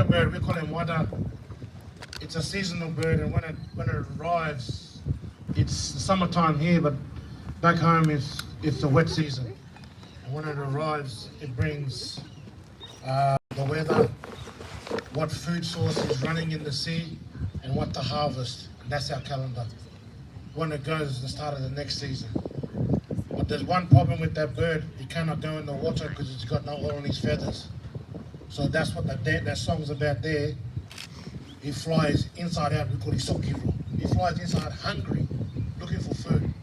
bird, we call him wada. It's a seasonal bird, and when it arrives, it's the summertime here, but back home it's the wet season. And when it arrives, it brings the weather, what food source is running in the sea, and what to harvest. And that's our calendar. When it goes, the start of the next season. But there's one problem with that bird. He cannot go in the water because it's got no oil in his feathers. So that's what that song's about there. He flies inside out, we call it sokiro. He flies inside hungry, looking for food.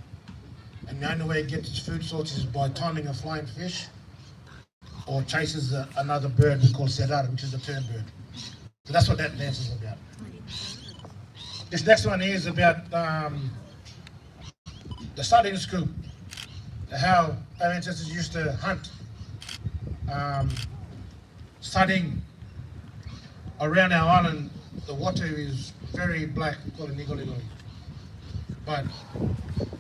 And the only way he gets his food source is by timing a flying fish or chases another bird we call serar, which is a tern bird. So that's what that dance is about. This next one here is about the sardine scoop, how our ancestors used to hunt sardine around our island. The water is very black, we call it nigoligoli. But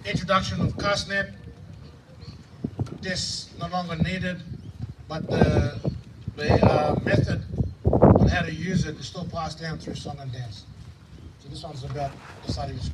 introduction of cast net, this no longer needed, but the method on how to use it is still passed down through song and dance. So this one's about the sardine scoop.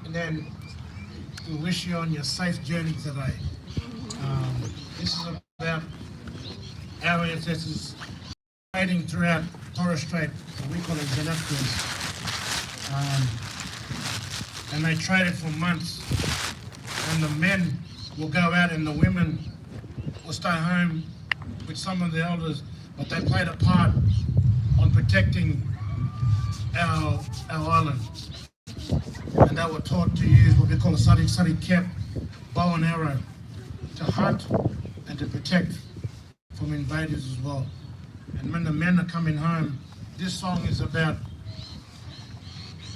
And then we wish you on your safe journey today. This is about our ancestors trading throughout Torres Strait, we call it Zanakis. And they traded for months. And the men will go out and the women will stay home with some of the elders, but they played a part on protecting our island. And they were taught to use what we call a sari kep, bow and arrow, to hunt and to protect from invaders as well. And when the men are coming home, this song is about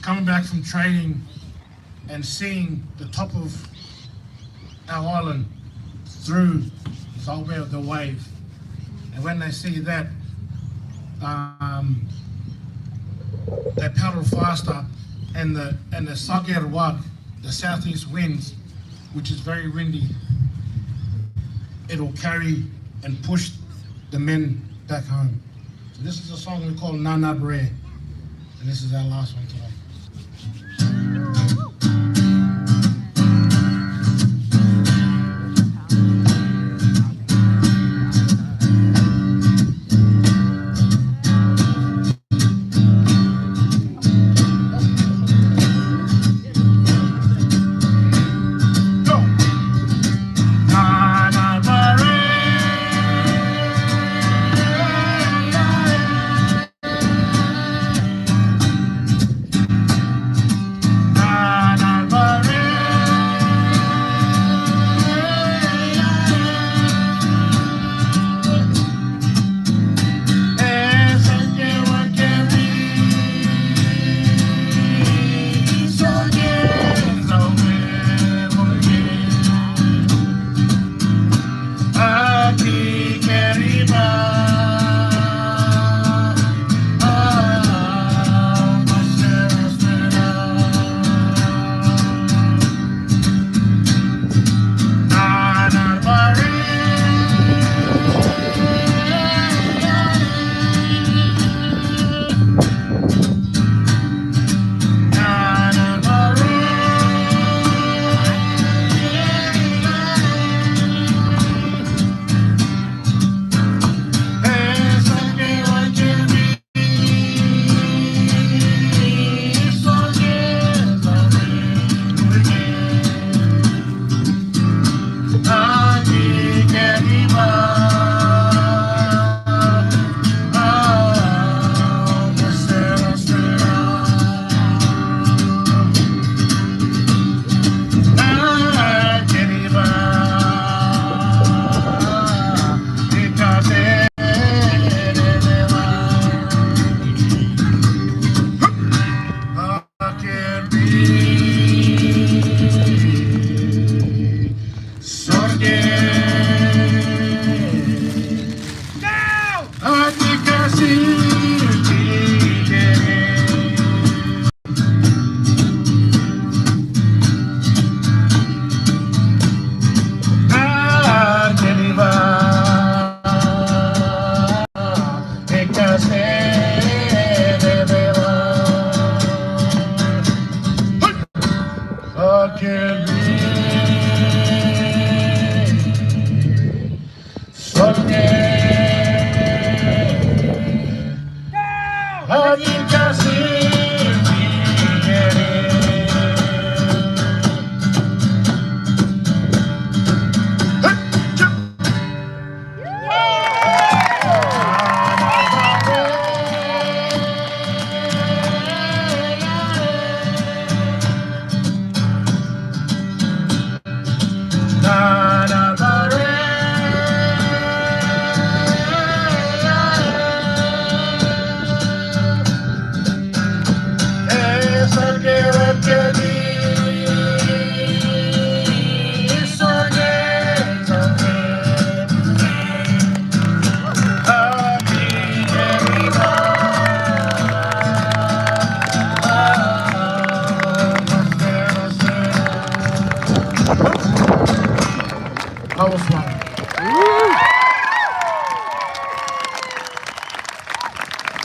coming back from trading and seeing the top of our island, through the wave. And when they see that, they paddle faster, and the Sager Wag, the southeast winds, which is very windy, it'll carry and push the men back home. So this is a song we call Nana Bre, and this is our last one today.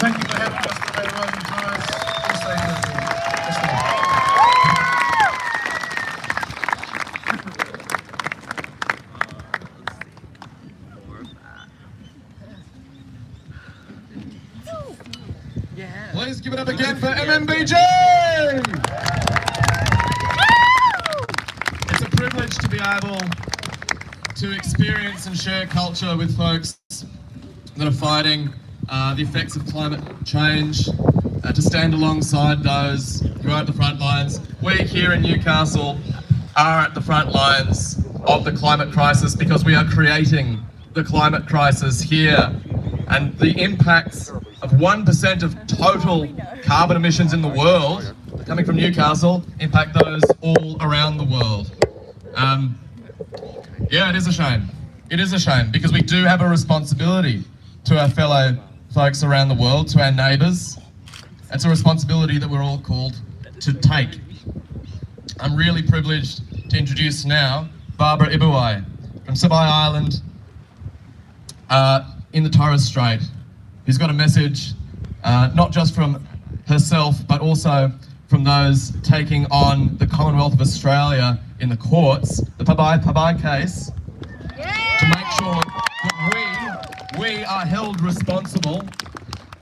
Thank you for having us today, Rising Tides. Please give it up again for MMBG! It's a privilege to be able to experience and share culture with folks that are fighting the effects of climate change, to stand alongside those who are at the front lines. We here in Newcastle are at the front lines of the climate crisis because we are creating the climate crisis here. And the impacts of 1% of total carbon emissions in the world coming from Newcastle impact those all around the world. Yeah, it is a shame. It is a shame because we do have a responsibility to our fellow folks around the world, to our neighbours. It's a responsibility that we're all called to take. I'm really privileged to introduce now Barbara Ibuai from Sabai Island in the Torres Strait, who's got a message not just from herself but also from those taking on the Commonwealth of Australia in the courts, the Pabai case, to make sure that we are held responsible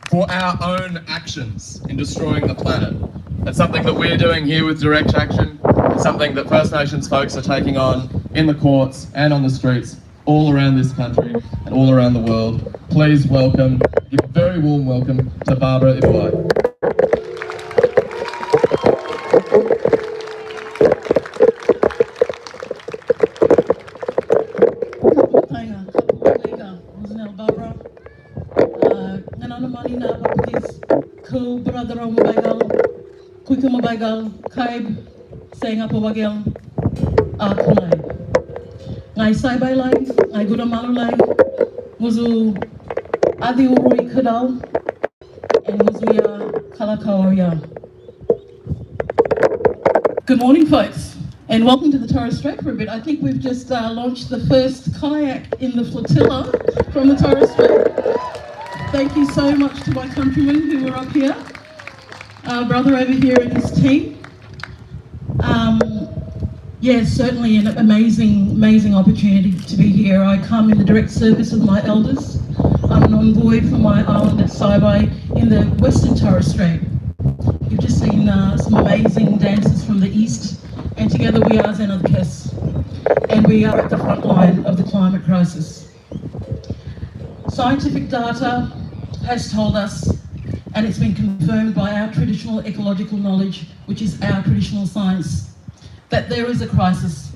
for our own actions in destroying the planet. That's something that we're doing here with Direct Action. It's something that First Nations folks are taking on in the courts and on the streets all around this country and all around the world. Please welcome, give a very warm welcome to Barbara Ibuai. Ngai Saibai Lai, Ngai Guramalu Lai, Muzu Adi Urui Kadal, and Muzuya Kalakaoya. Good morning, folks, and welcome to the Torres Strait for a bit. I think we've just launched the first kayak in the flotilla from the Torres Strait. Thank you so much to my countrymen who were up here, our brother over here and his team. Yes, certainly an amazing opportunity to be here. I come in the direct service of my elders. I'm an envoy for my island at Saibai in the Western Torres Strait. You've just seen some amazing dancers from the east, and together we are Zenadkes, and we are at the front line of the climate crisis. Scientific data has told us, and it's been confirmed by our traditional ecological knowledge, which is our traditional science, that there is a crisis.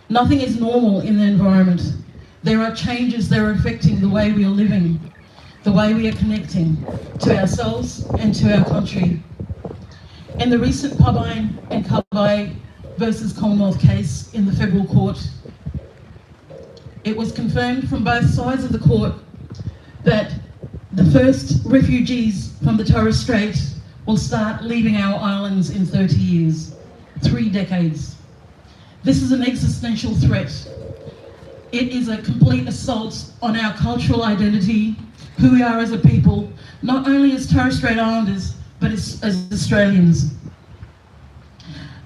Nothing is normal in the environment. There are changes that are affecting the way we are living, the way we are connecting to ourselves and to our country. In the recent Pabai and Kabai versus Commonwealth case in the federal court, it was confirmed from both sides of the court that the first refugees from the Torres Strait will start leaving our islands in 30 years. 3 decades. This is an existential threat. It is a complete assault on our cultural identity, who we are as a people, not only as Torres Strait Islanders, but as Australians.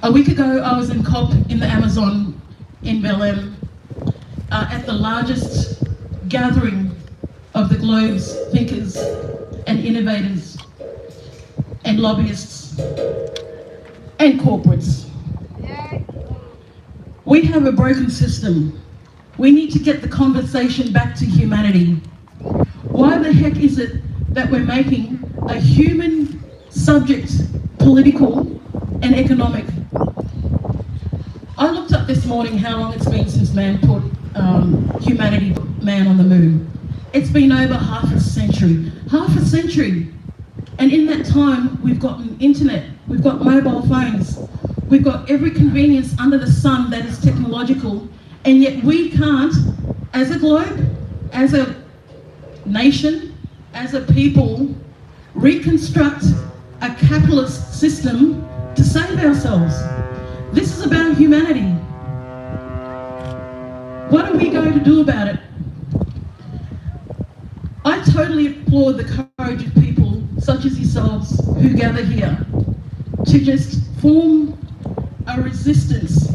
A week ago, I was in COP in the Amazon in Belém at the largest gathering of the globe's thinkers and innovators and lobbyists and corporates. We have a broken system. We need to get the conversation back to humanity. Why the heck is it that we're making a human subject political and economic? I looked up this morning how long it's been since man put humanity, man on the moon. It's been over half a century. Half a century. And in that time, we've gotten internet, we've got mobile phones, we've got every convenience under the sun that is technological, and yet we can't, as a globe, as a nation, as a people, reconstruct a capitalist system to save ourselves. This is about humanity. What are we going to do about it? I totally applaud the courage of people such as yourselves who gather here to just form a resistance,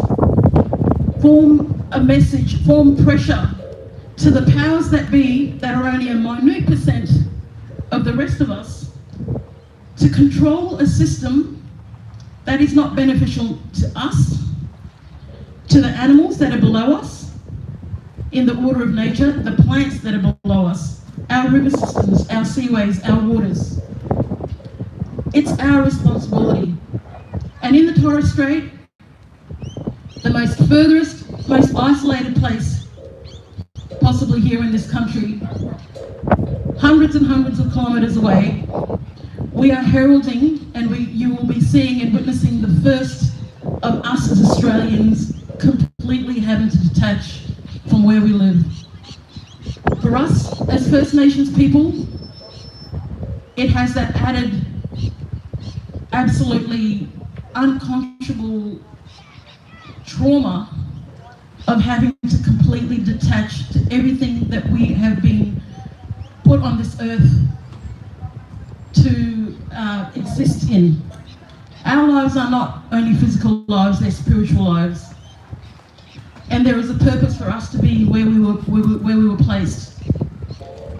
form a message, form pressure to the powers that be that are only a minute percent of the rest of us to control a system that is not beneficial to us, to the animals that are below us, in the order of nature, the plants that are below us, our river systems, our seaways, our waters. It's our responsibility. And in the Torres Strait, the most furthest, most isolated place possibly here in this country, hundreds and hundreds of kilometres away, we are heralding, and you will be seeing and witnessing the first of us as Australians completely having to detach from where we live. For us, as First Nations people, it has that added, absolutely unconscionable trauma of having to completely detach to everything that we have been put on this earth to exist in. Our lives are not only physical lives, they're spiritual lives. And there is a purpose for us to be where we were placed.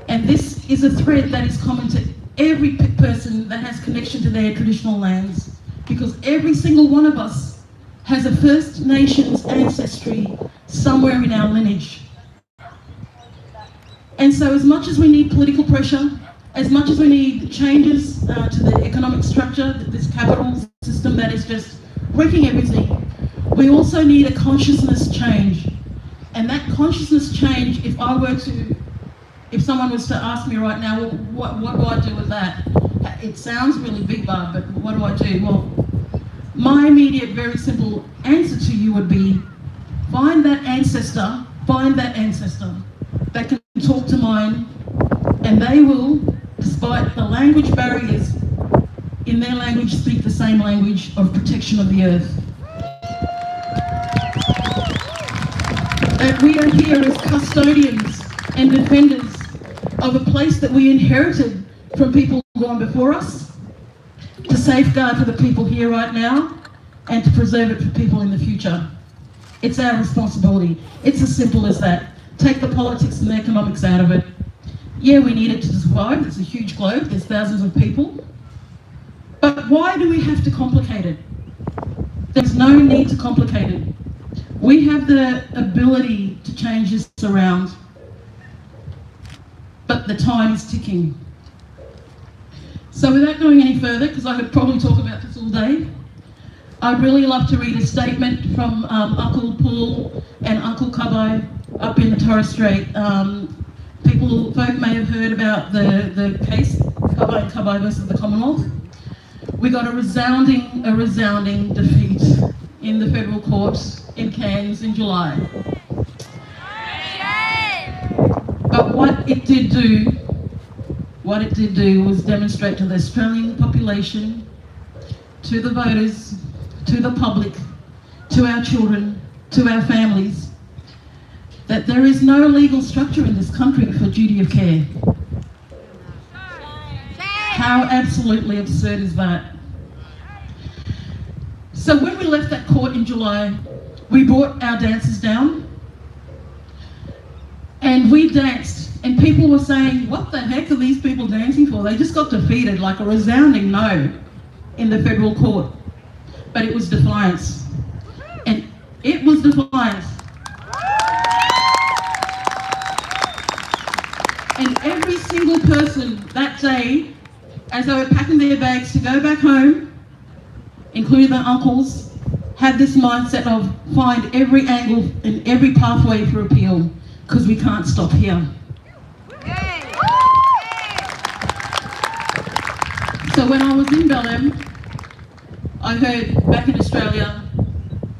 And this is a thread that is common to every person that has connection to their traditional lands, because every single one of us has a First Nations ancestry somewhere in our lineage. And so as much as we need political pressure, as much as we need changes to the economic structure, this capital system that is just wrecking everything, we also need a consciousness change. And that consciousness change, if someone was to ask me right now, well, what do I do with that? It sounds really big, Barb, but what do I do? Well, my immediate, very simple answer to you would be, find that ancestor that can talk to mine, and they will, despite the language barriers in their language, speak the same language of protection of the earth. That we are here as custodians and defenders of a place that we inherited from people gone before us, to safeguard for the people here right now, and to preserve it for people in the future. It's our responsibility. It's as simple as that. Take the politics and the economics out of it. Yeah, we need it to survive. It's a huge globe. There's thousands of people. But why do we have to complicate it? There's no need to complicate it. We have the ability to change this around, but the time is ticking. So without going any further, because I could probably talk about this all day, I'd really love to read a statement from Uncle Paul and Uncle Kabai up in the Torres Strait. Folk may have heard about the case, Kabai and Kabai versus the Commonwealth. We got a resounding defeat in the federal court in Cairns in July. But what it did do was demonstrate to the Australian population, to the voters, to the public, to our children, to our families, that there is no legal structure in this country for duty of care. How absolutely absurd is that? So when we left that court in July, we brought our dancers down and we danced, and people were saying, what the heck are these people dancing for? They just got defeated, like a resounding no in the federal court. But it was defiance. And it was defiance. And every single person that day, as they were packing their bags to go back home, including their uncles, had this mindset of find every angle and every pathway for appeal, because we can't stop here. So when I was in Belém, I heard back in Australia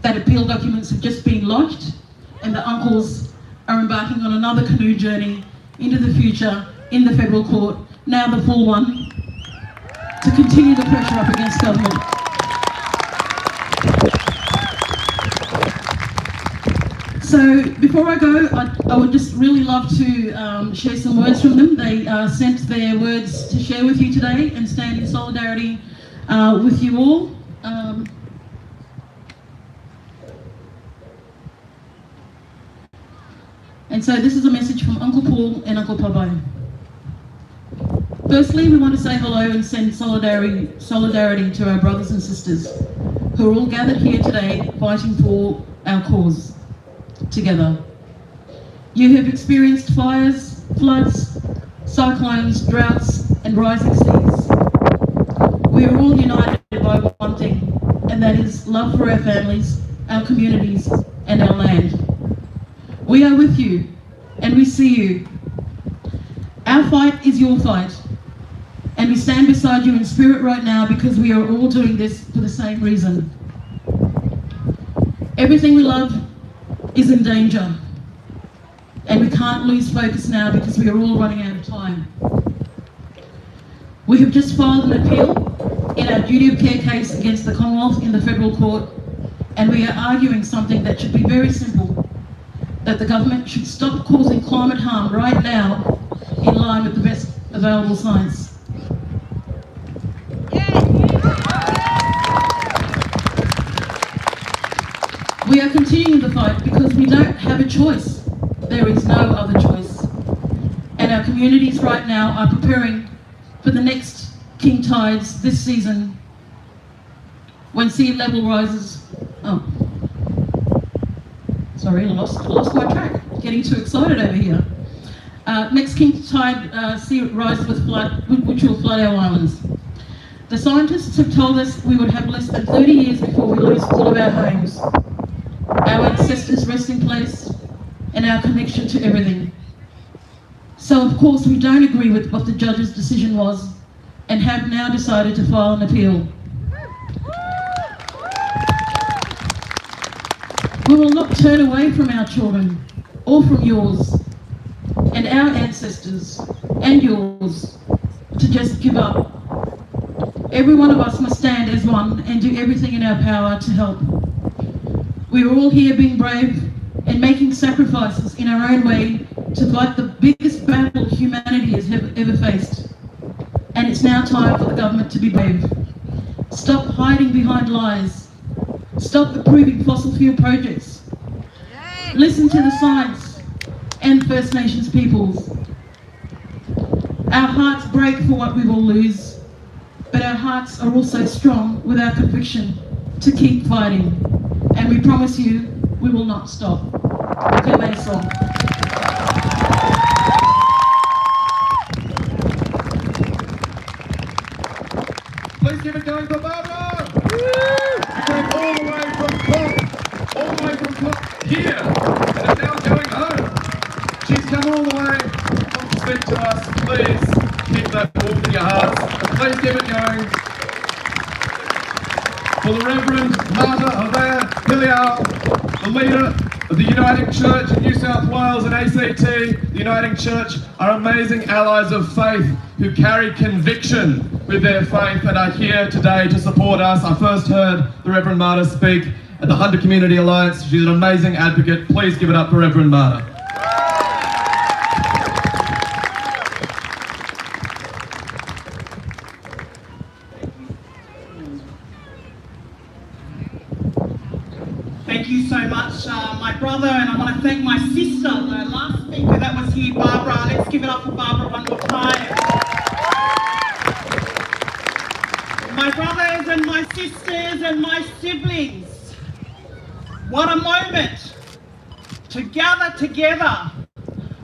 that appeal documents have just been lodged and the uncles are embarking on another canoe journey into the future in the federal court, now the full one, to continue the pressure up against government. So before I go, I would just really love to share some words from them. They sent their words to share with you today and stand in solidarity with you all. And so this is a message from Uncle Paul and Uncle Pabai. Firstly, we want to say hello and send solidarity to our brothers and sisters who are all gathered here today fighting for our cause together. You have experienced fires, floods, cyclones, droughts and rising seas. We are all united by one thing, and that is love for our families, our communities and our land. We are with you and we see you. Our fight is your fight, and we stand beside you in spirit right now because we are all doing this for the same reason. Everything we love is in danger. can't lose focus now because we are all running out of time. We have just filed an appeal in our duty of care case against the Commonwealth in the Federal Court, and we are arguing something that should be very simple, that the government should stop causing climate harm right now in line with the best available science. We are continuing the fight because we don't have a choice. There is no other choice. And our communities right now are preparing for the next king tides this season when sea level rises. Oh, sorry, I lost my track. Getting too excited over here. Next king tide sea rise with flood, which will flood our islands. The scientists have told us we would have less than 30 years before we lose all of our homes, our ancestors' resting place, and our connection to everything. So of course we don't agree with what the judge's decision was and have now decided to file an appeal. We will not turn away from our children or from yours and our ancestors and yours to just give up. Every one of us must stand as one and do everything in our power to help. We are all here being brave and making sacrifices in our own way to fight the biggest battle humanity has ever faced. And it's now time for the government to be brave. Stop hiding behind lies. Stop approving fossil fuel projects. Listen to the science and First Nations peoples. Our hearts break for what we will lose, but our hearts are also strong with our conviction to keep fighting. And we promise you, we will not stop. Okay, Mason. Please give it going for Barbara! She came all the way from Cook, here, and is now going home. She's come all the way to speak to us. Please keep that warm in your hearts. Please give it going for the Reverend Marta Hilliard, the leader of the Uniting Church in New South Wales and ACT. The Uniting Church are amazing allies of faith who carry conviction with their faith and are here today to support us. I first heard the Reverend Marta speak at the Hunter Community Alliance. She's an amazing advocate. Please give it up for Reverend Marta. Thank you so much, my brother, and I want to thank my sister, the last speaker that was here, Barbara. Let's give it up for Barbara one more time. My brothers and my sisters and my siblings, what a moment to gather together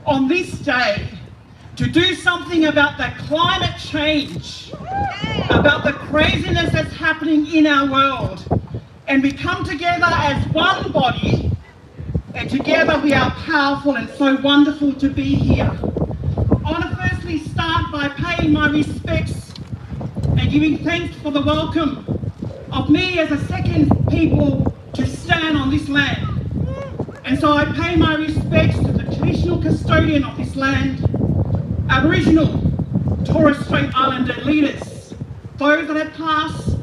on this day to do something about the climate change, about the craziness that's happening in our world. And we come together as one body, and together we are powerful and so wonderful to be here. I want to firstly start by paying my respects and giving thanks for the welcome of me as a second people to stand on this land. And so I pay my respects to the traditional custodian of this land, Aboriginal, Torres Strait Islander leaders, those that have passed,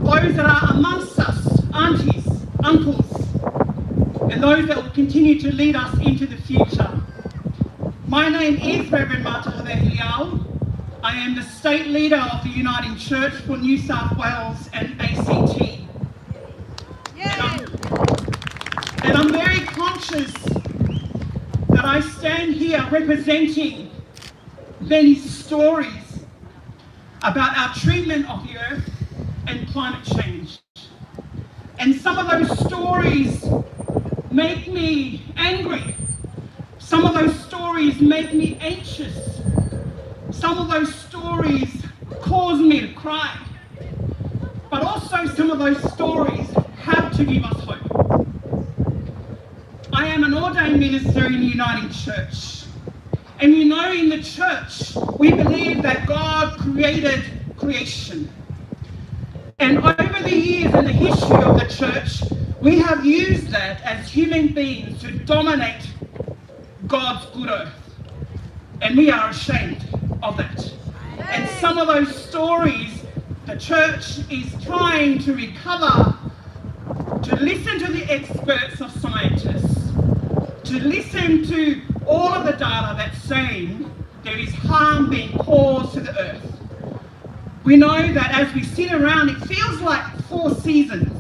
those that are amongst us, aunties, uncles, and those that will continue to lead us into the future. My name is Reverend Marta Hilliard. I am the state leader of the Uniting Church for New South Wales and ACT. And I'm very conscious that I stand here representing many stories about our treatment of the earth and climate change. And some of those stories make me angry. Some of those stories make me anxious. Some of those stories cause me to cry. But also some of those stories have to give us hope. I am an ordained minister in the Uniting Church. And you know, in the church, we believe that God created creation. And over the years in the history of the church, we have used that as human beings to dominate God's good earth. And we are ashamed of that. And some of those stories the church is trying to recover, to listen to the experts of scientists, to listen to all of the data that's saying there is harm being caused to the earth. We know that as we sit around, it feels like 4 seasons.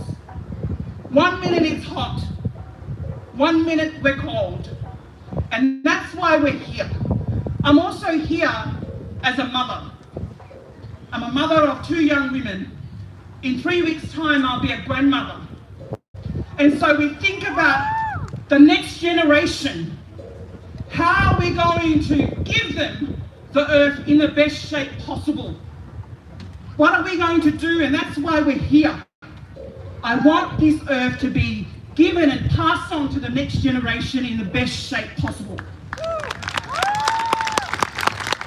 1 minute it's hot, 1 minute we're cold. And that's why we're here. I'm also here as a mother. I'm a mother of 2 young women. In 3 weeks' time, I'll be a grandmother. And so we think about the next generation. How are we going to give them the earth in the best shape possible? What are we going to do? And that's why we're here. I want this earth to be given and passed on to the next generation in the best shape possible.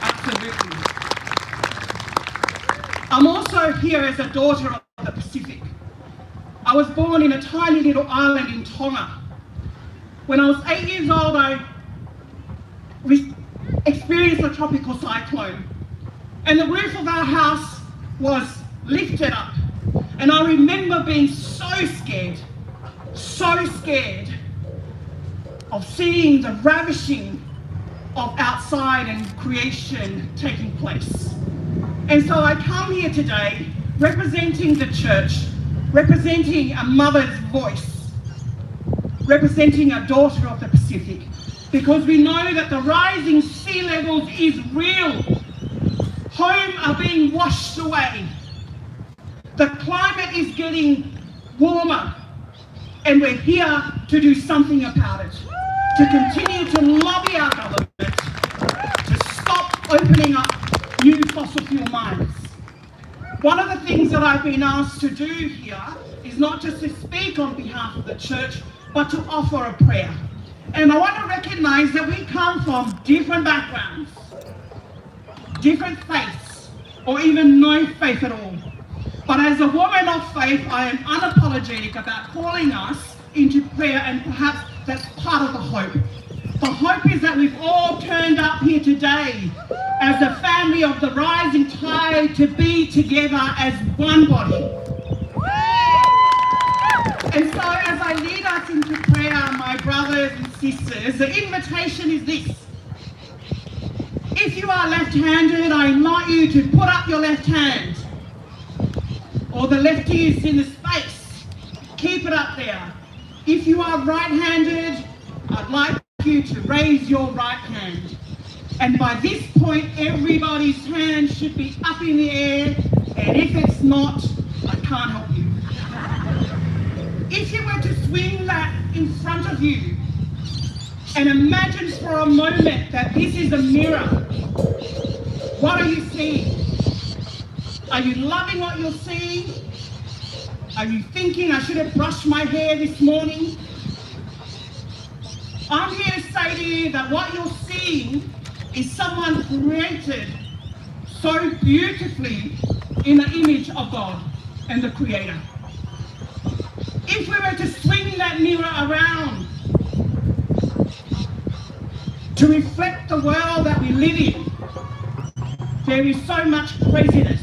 Absolutely. I'm also here as a daughter of the Pacific. I was born in a tiny little island in Tonga. When I was 8 years old, I experienced a tropical cyclone. And the roof of our house was lifted up. And I remember being so scared of seeing the ravishing of outside and creation taking place. And so I come here today representing the church, representing a mother's voice, representing a daughter of the Pacific, because we know that the rising sea levels is real. Homes are being washed away. The climate is getting warmer, and we're here to do something about it, to continue to lobby our government to stop opening up new fossil fuel mines. One of the things that I've been asked to do here is not just to speak on behalf of the church, but to offer a prayer. And I want to recognize that we come from different backgrounds, different faiths, or even no faith at all. But as a woman of faith, I am unapologetic about calling us into prayer, and perhaps that's part of the hope. The hope is that we've all turned up here today as a family of the rising tide to be together as one body. And so as I lead us into prayer, my brothers and sisters, the invitation is this. If you are left-handed, I invite you to put up your left hand. Or the lefties in the space, keep it up there. If you are right-handed, I'd like you to raise your right hand. And by this point, everybody's hand should be up in the air, and if it's not, I can't help you. If you were to swing that in front of you, and imagine for a moment that this is a mirror, what are you seeing? Are you loving what you're seeing? Are you thinking, I should have brushed my hair this morning? I'm here to say to you that what you're seeing is someone created so beautifully in the image of God and the Creator. If we were to swing that mirror around to reflect the world that we live in, there is so much craziness.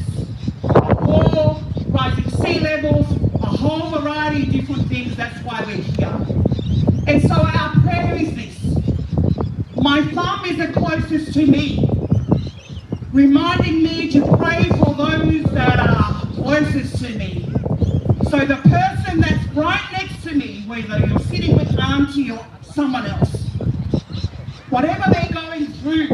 War, rising sea levels, a whole variety of different things. That's why we're here. And so our prayer is this. My thumb is the closest to me, reminding me to pray for those that are closest to me. So the person that's right next to me, whether you're sitting with auntie or someone else, whatever they're going through,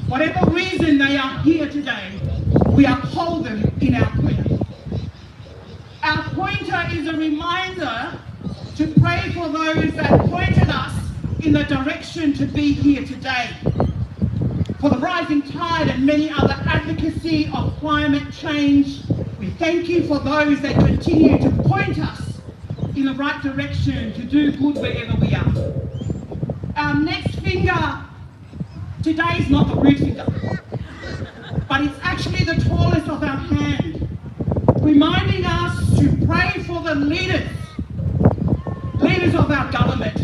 whatever reason they are here today, we uphold them in our prayer. Our pointer is a reminder to pray for those that pointed us in the direction to be here today. For the rising tide and many other advocacy of climate change, we thank you for those that continue to point us in the right direction to do good wherever we are. Our next finger today is not the root finger, but it's actually the tallest of our hand, reminding us to pray for the leaders of our government,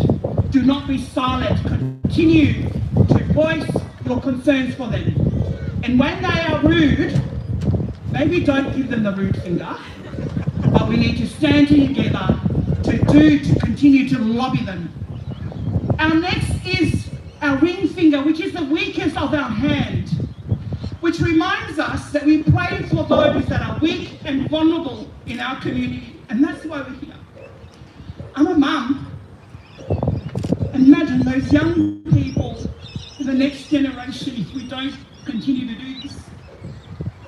Do not be silent. Continue to voice your concerns for them. And when they are rude, maybe don't give them the rude finger, but we need to stand together to continue to lobby them. Our next is our ring finger, which is the weakest of our hand, which reminds us that we pray for those that are weak and vulnerable in our community, and that's why we're here. I'm a mum. Imagine those young people in the next generation if we don't continue to do this.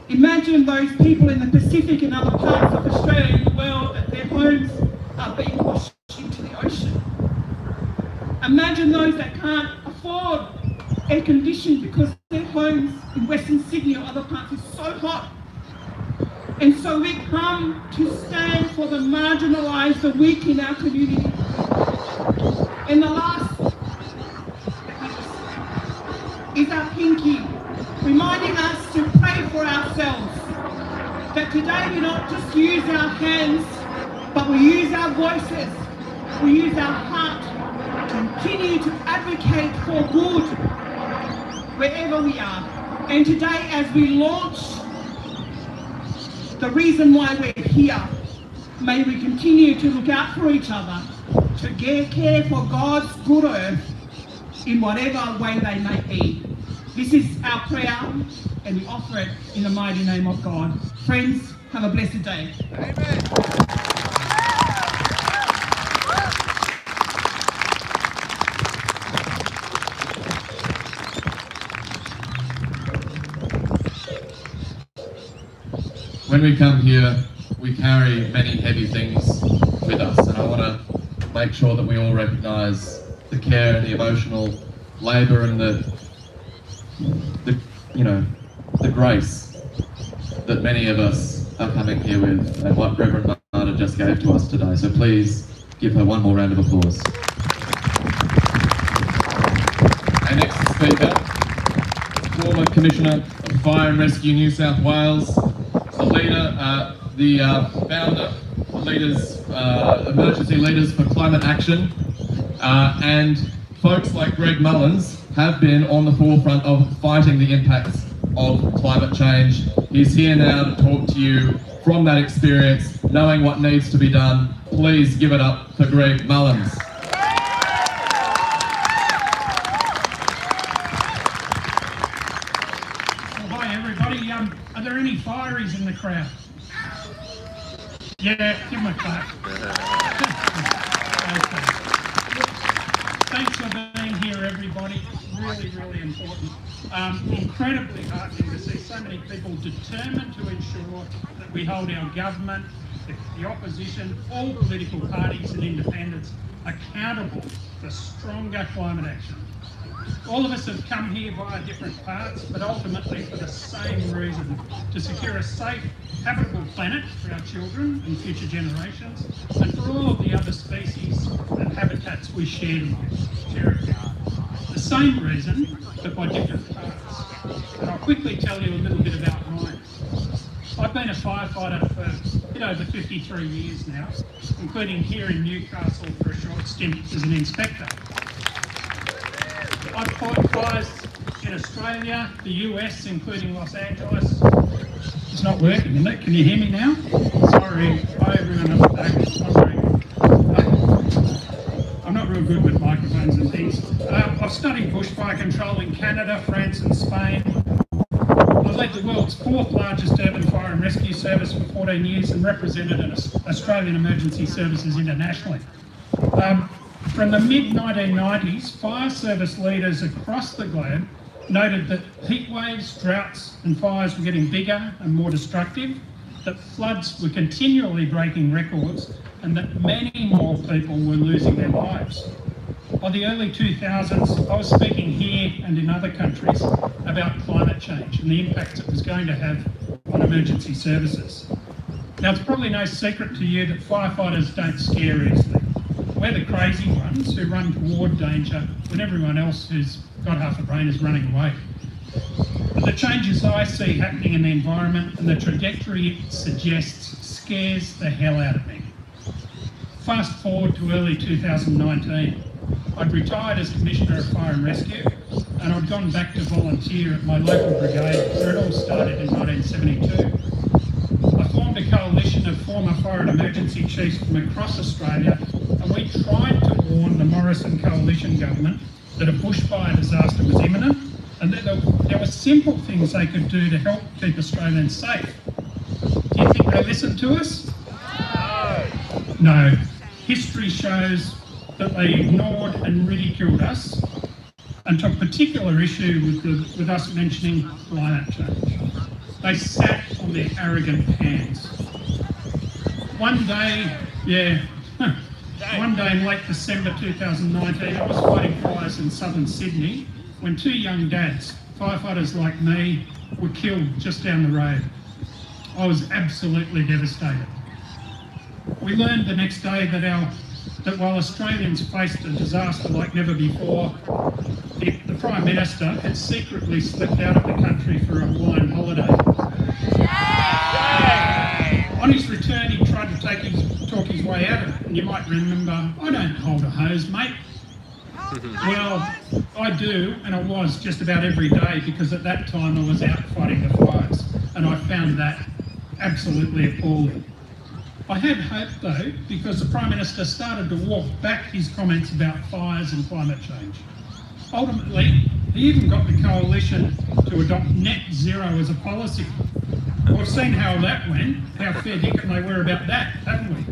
Imagine those people in the Pacific and other parts of Australia and the world that their homes are being washed into the ocean. Imagine those that can't afford air conditioning because their homes in Western Sydney or other parts is so hot. And so we come to stand for the marginalised, the weak in our community. And the last is our pinky, reminding us to pray for ourselves. That today we not just use our hands, but we use our voices, we use our heart to continue to advocate for good wherever we are. And today, as we launch the reason why we're here, may we continue to look out for each other, to care for God's good earth in whatever way they may be. This is our prayer, and we offer it in the mighty name of God. Friends, have a blessed day. Amen. When we come here, we carry many heavy things with us, and I want to make sure that we all recognise the care and the emotional labour and the grace that many of us are coming here with, and what Reverend Marta just gave to us today. So please give her one more round of applause. Our next speaker, former Commissioner of Fire and Rescue New South Wales, the leader, founder of Emergency Leaders for Climate Action, and folks like Greg Mullins have been on the forefront of fighting the impacts of climate change. He's here now to talk to you from that experience, knowing what needs to be done. Please give it up for Greg Mullins. Hi everybody, are there any fireys in the crowd? Yeah, give them a clap. Okay. Thanks for being here everybody, really, really important. Incredibly heartening to see so many people determined to ensure that we hold our government, the opposition, all political parties and independents accountable for stronger climate action. All of us have come here via different paths, but ultimately for the same reason, to secure a safe, habitable planet for our children and future generations, and for all of the other species and habitats we share. The same reason, but by different paths. And I'll quickly tell you a little bit about mine. I've been a firefighter for a bit over 53 years now, including here in Newcastle for a short stint as an inspector. I've fought fires in Australia, the US, including Los Angeles. It's not working, isn't it? Can you hear me now? Sorry. Hi everyone. I'm not real good with microphones and things. I've studied bushfire control in Canada, France and Spain. I've led the world's 4th largest urban fire and rescue service for 14 years and represented Australian Emergency Services internationally. From the mid-1990s, fire service leaders across the globe noted that heat waves, droughts and fires were getting bigger and more destructive, that floods were continually breaking records, and that many more people were losing their lives. By the early 2000s, I was speaking here and in other countries about climate change and the impacts it was going to have on emergency services. Now, it's probably no secret to you that firefighters don't scare easily. We're the crazy ones who run toward danger when everyone else who's got half a brain is running away. But the changes I see happening in the environment and the trajectory it suggests scares the hell out of me. Fast forward to early 2019. I'd retired as Commissioner of Fire and Rescue, and I'd gone back to volunteer at my local brigade where it all started in 1972. I formed a coalition of former fire and emergency chiefs from across Australia, and we tried to warn the Morrison Coalition government that a bushfire disaster was imminent, and that there were simple things they could do to help keep Australians safe. Do you think they listened to us? No. History shows that they ignored and ridiculed us and took particular issue with us mentioning climate change. They sat on their arrogant hands. One day in late December 2019, I was fighting fires in southern Sydney when two young dads, firefighters like me, were killed just down the road. I was absolutely devastated. We learned the next day that while Australians faced a disaster like never before, the Prime Minister had secretly slipped out of the country for a Hawaiian holiday. On his return, he tried to talk his way out of it, and you might remember, I don't hold a hose, mate. Well, I do, and I was just about every day, because at that time I was out fighting the fires, and I found that absolutely appalling. I had hope though, because the Prime Minister started to walk back his comments about fires and climate change. Ultimately, he even got the coalition to adopt net zero as a policy. We've seen how that went, how fair dinkum they were about that, haven't we?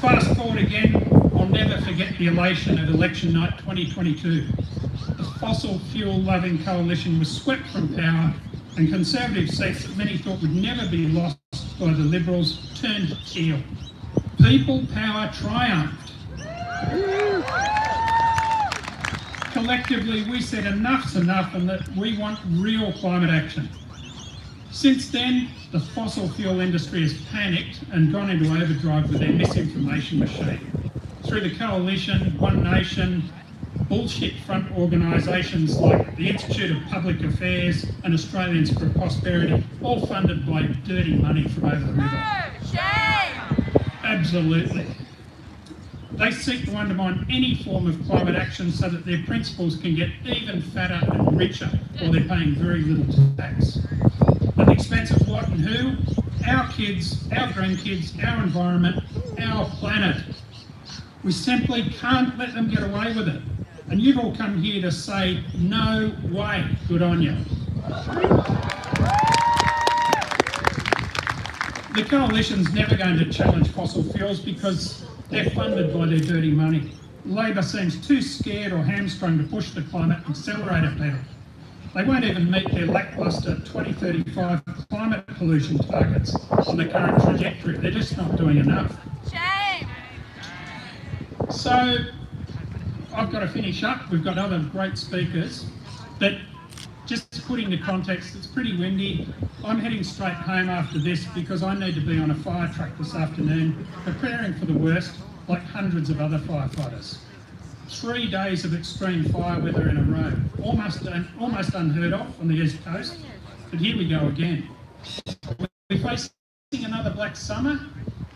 Fast forward again, I'll never forget the elation of election night 2022. The fossil fuel loving coalition was swept from power, and Conservative seats that many thought would never be lost by the Liberals turned heel. People power triumphed. Collectively, we said enough's enough and that we want real climate action. Since then, the fossil fuel industry has panicked and gone into overdrive with their misinformation machine. Through the Coalition, One Nation, bullshit front organisations like the Institute of Public Affairs and Australians for Prosperity, all funded by dirty money from over the river. Shame! Absolutely. They seek to undermine any form of climate action so that their principals can get even fatter and richer while they're paying very little tax. At the expense of what and who? Our kids, our grandkids, our environment, our planet. We simply can't let them get away with it. And you've all come here to say, no way, good on you. The Coalition's never going to challenge fossil fuels because they're funded by their dirty money. Labor seems too scared or hamstrung to push the climate accelerator pedal. They won't even meet their lacklustre 2035 climate pollution targets on the current trajectory. They're just not doing enough. Shame! So, I've got to finish up. We've got other great speakers, but just to put into context, it's pretty windy. I'm heading straight home after this because I need to be on a fire truck this afternoon, preparing for the worst, like hundreds of other firefighters. 3 days of extreme fire weather in a row, almost unheard of on the East Coast, but here we go again. We're facing another black summer?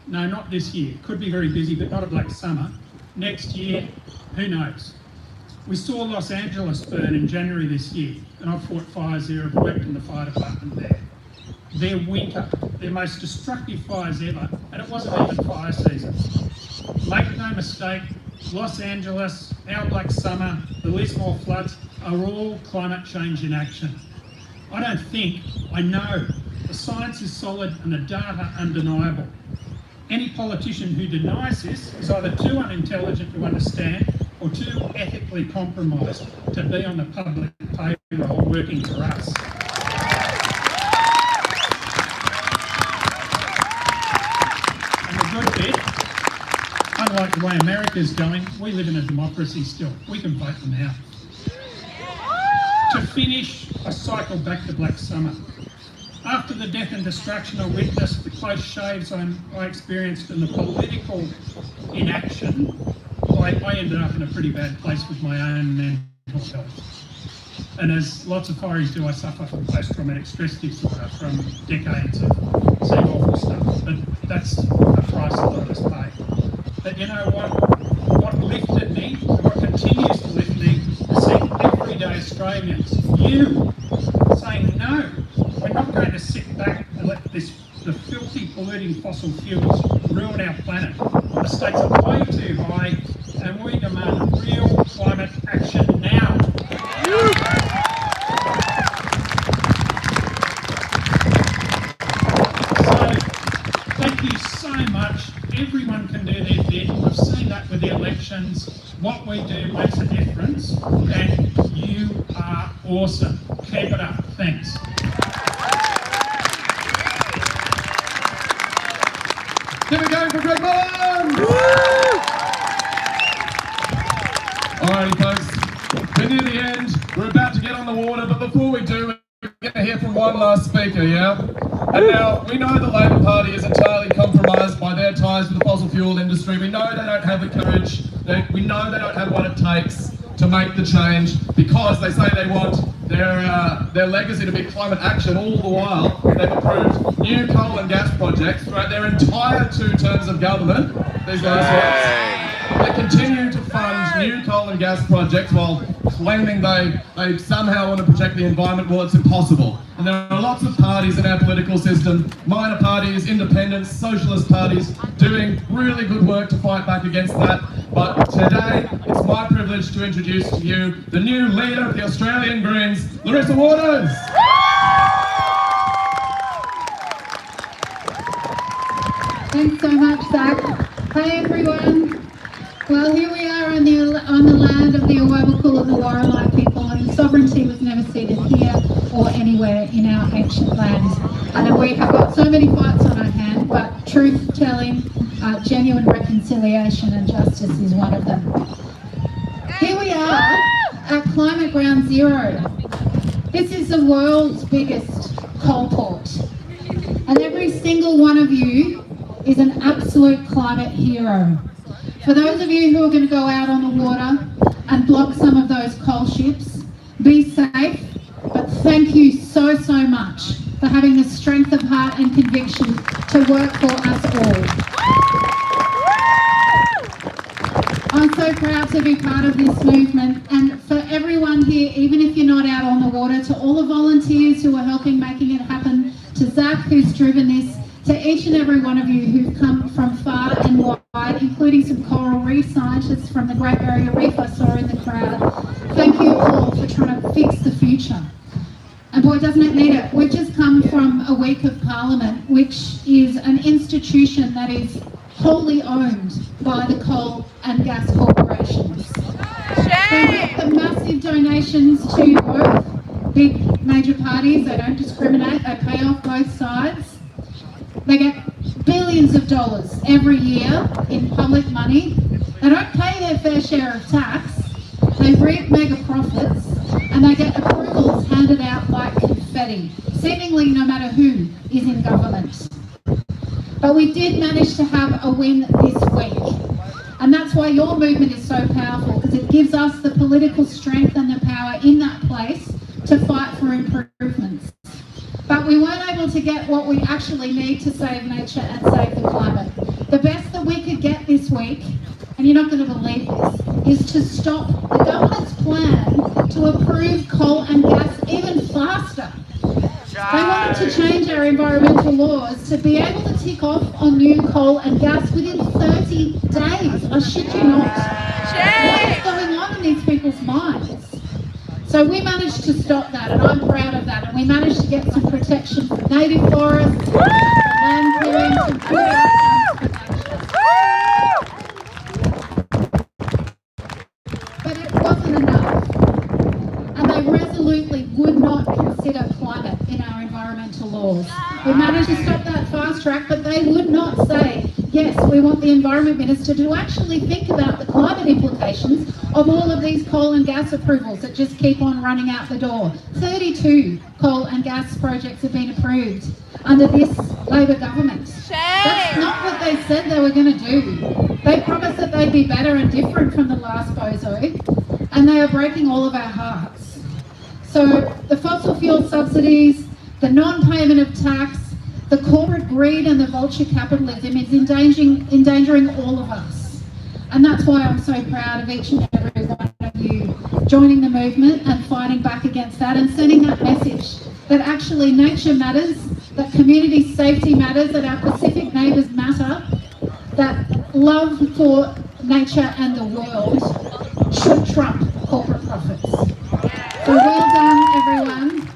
No, not this year. Could be very busy, but not a black summer. Next year, who knows? We saw Los Angeles burn in January this year, and I've fought fires there, I've worked in the fire department there. Their winter, their most destructive fires ever, and it wasn't even fire season. Make no mistake, Los Angeles, our black summer, the Lismore floods are all climate change in action. I don't think, I know. The science is solid and the data undeniable. Any politician who denies this is either too unintelligent to understand or too ethically compromised to be on the public payroll working for us. And the good bit, unlike the way America's going, we live in a democracy still. We can vote them out. To finish, I cycle back to Black Summer. After the death and destruction I witnessed, the close shaves I experienced and the political inaction, I ended up in a pretty bad place with my own mental health. And as lots of fireys do, I suffer from post-traumatic stress disorder from decades of seeing awful stuff. But that's a price a lot of us pay. But you know what? What lifted me, and what continues to lift me, is seeing everyday Australians, you, saying no, we're not going to sit back and let the filthy polluting fossil fuels ruin our planet. The stakes are way too high, and we demand real climate action now. Thank you so much. Everyone can do their bit. I've seen that with the elections. What we do makes a difference, and you are awesome. Keep it up. Thanks. Give it going for Greg Mullins! Alrighty folks, we're near the end. We're about to get on the water, but before we do, we're going to hear from one last speaker, yeah? And now, we know the Labor Party is entirely compromised by their ties with the fossil fuel industry. We know they don't have the courage. We know they don't have what it takes to make the change, because they say they want their legacy to be climate action. All the while, they've approved new coal and gas projects throughout their entire 2 terms of government. These last ones. They continue to fund new coal and gas projects while claiming they somehow want to protect the environment. Well, it's impossible. And there are lots of parties in our political system, minor parties, independents, socialist parties, doing really good work to fight back against that. But today, it's my privilege to introduce to you the new leader of the Australian Greens, Larissa Waters. Thanks so much, Zach. Hi everyone. Well, here we are on the land of the Awabakal and the Warralai people, and sovereignty was never ceded here or anywhere in our ancient lands. And we have got so many fights on our hand, but truth-telling, genuine reconciliation and justice is one of them. Here we are at Climate Ground Zero. This is the world's biggest coal port, and every single one of you is an absolute climate hero. For those of you who are going to go out on the water and block some of those coal ships, be safe, but thank you so much for having the strength of heart and conviction to work for us all. I'm so proud to be part of this movement, and for everyone here, even if you're not out on the water, to all the volunteers who are helping making it happen, to Zach who's driven this, to each and every one of you who've come from far and wide, including some coral reef scientists from the Great Barrier Reef I saw in the crowd. Thank you all for trying to fix the future. And boy, doesn't it need it. We've just come from a week of Parliament, which is an institution that is wholly owned by the coal and gas corporations. They get the massive donations to both big major parties. They don't discriminate, they pay off both sides. They get billions of dollars every year in public money. They don't pay their fair share of tax. They reap mega profits, and they get approvals handed out like confetti, seemingly no matter who is in government. But we did manage to have a win this week. And that's why your movement is so powerful, because it gives us the political strength and the power in that place to fight for improvements. But we weren't able to get what we actually need to save nature and save the climate. The best that we could get this week, and you're not going to believe this, is to stop the government's plan to approve coal and gas even faster. They wanted to change our environmental laws to be able to tick off on new coal and gas within 30 days. I shit you not. What is going on in these people's minds? So we managed to stop that, and I'm proud of that. And we managed to get some protection for native forests, land clearing, some good outcomes for nature. But it wasn't enough. And they resolutely would not consider climate in our environmental laws. We managed to stop that fast track, but they would not say, yes, we want the Environment Minister to actually think about the climate implications of all of these coal and gas approvals that just keep on running out the door. 32 coal and gas projects have been approved under this Labor government. That's not what they said they were going to do. They promised that they'd be better and different from the last bozo, and they are breaking all of our hearts. So the fossil fuel subsidies, the non-payment of tax, the corporate greed and the vulture capitalism is endangering all of us. And that's why I'm so proud of each and every one of you joining the movement and fighting back against that and sending that message that actually nature matters, that community safety matters, that our Pacific neighbours matter, that love for nature and the world should trump corporate profits. So well done, everyone.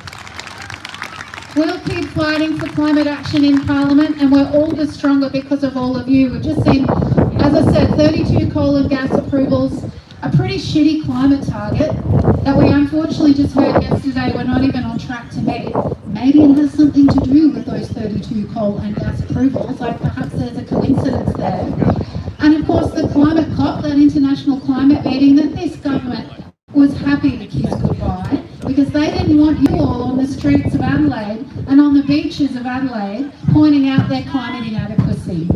We'll keep fighting for climate action in Parliament, and we're all the stronger because of all of you. We've just seen, as I said, 32 coal and gas approvals, a pretty shitty climate target that we unfortunately just heard yesterday we're not even on track to meet. Maybe it has something to do with those 32 coal and gas approvals, like perhaps there's a coincidence there. And of course the climate COP, that international climate meeting that this government was happy to kiss goodbye, because they didn't want you all on the streets of Adelaide and on the beaches of Adelaide pointing out their climate inadequacy.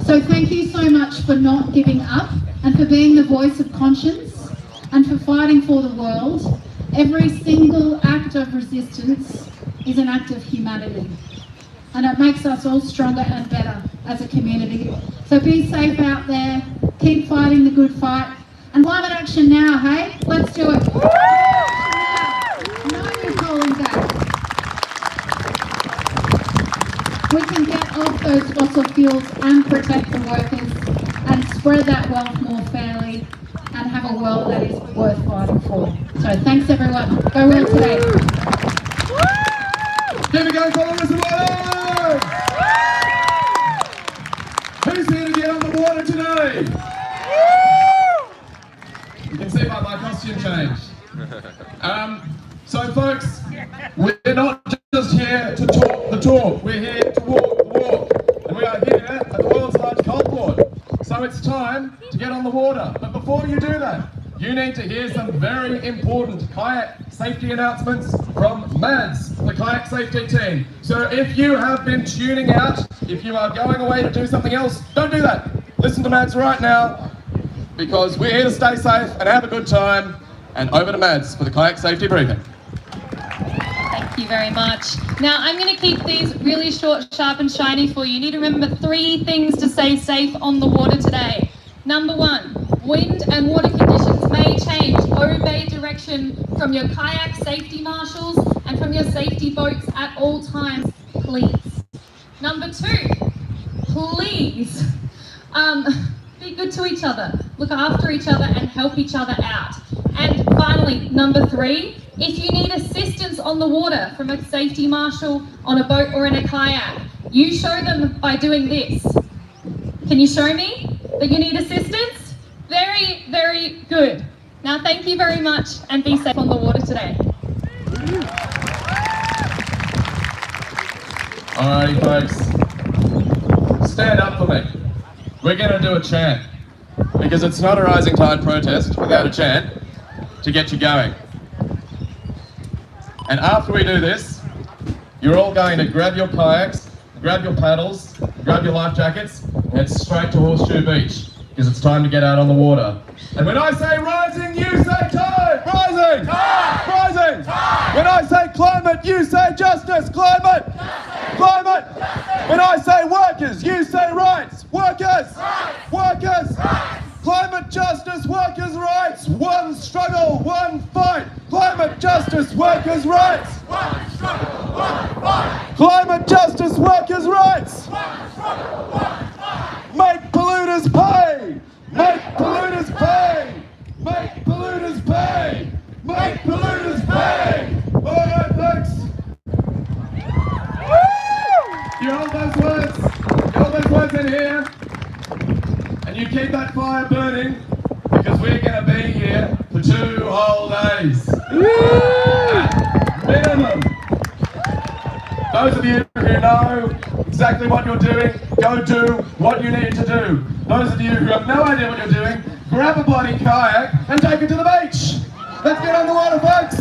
So thank you so much for not giving up and for being the voice of conscience and for fighting for the world. Every single act of resistance is an act of humanity, and it makes us all stronger and better as a community. So be safe out there, keep fighting the good fight, and climate action now, hey? Let's do it. No more coal and gas. We can get off those fossil fuels and protect the workers and spread that wealth more fairly and have a world that is worth fighting for. So thanks everyone. Go well today. Here we go, followers of water! Who's here to get on the water today? You can see by my costume change. So folks, we're not just here to talk the talk, we're here to walk the walk. And we are here at the world's largest coal port. So it's time to get on the water. But before you do that, you need to hear some very important kayak safety announcements from MADS, the kayak safety team. So if you have been tuning out, if you are going away to do something else, don't do that. Listen to MADS right now, because we're here to stay safe and have a good time. And over to MADS for the kayak safety briefing. Thank you very much. Now I'm going to keep these really short, sharp and shiny for you. You need to remember 3 things to stay safe on the water today. Number 1, wind and water conditions may change. Obey direction from your kayak safety marshals and from your safety boats at all times, please. Number 2, please be good to each other, look after each other and help each other out. And finally, number 3, if you need assistance on the water from a safety marshal on a boat or in a kayak, you show them by doing this. Can you show me that you need assistance? Very, very good. Now thank you very much and be safe on the water today. Alrighty folks, stand up for me. We're going to do a chant, because it's not a rising tide protest without a chant to get you going. And after we do this, you're all going to grab your kayaks, grab your paddles, grab your life jackets, and head straight to Horseshoe Beach, because it's time to get out on the water. And when I say rising, you say tide! Rising! Tide! Rising! Tide! When I say climate, you say justice! Climate! Justice! Climate! Justice! When I say workers, you say rights! Workers! Rights! Workers! Rights! Climate justice, workers' rights! One struggle, one fight! Climate justice, workers' rights! One struggle, one fight! Climate justice, workers' rights! One struggle, one fight! Make polluters pay! Make polluters pay! Make polluters pay! Make polluters pay! Alright folks! You hold those words, in here, and you keep that fire burning, because we're going to be here for 2 whole days. At minimum. Those of you who know exactly what you're doing, go do what you need to do. Those of you who have no idea what you're doing, grab a bloody kayak and take it to the beach. Let's get on the water, folks.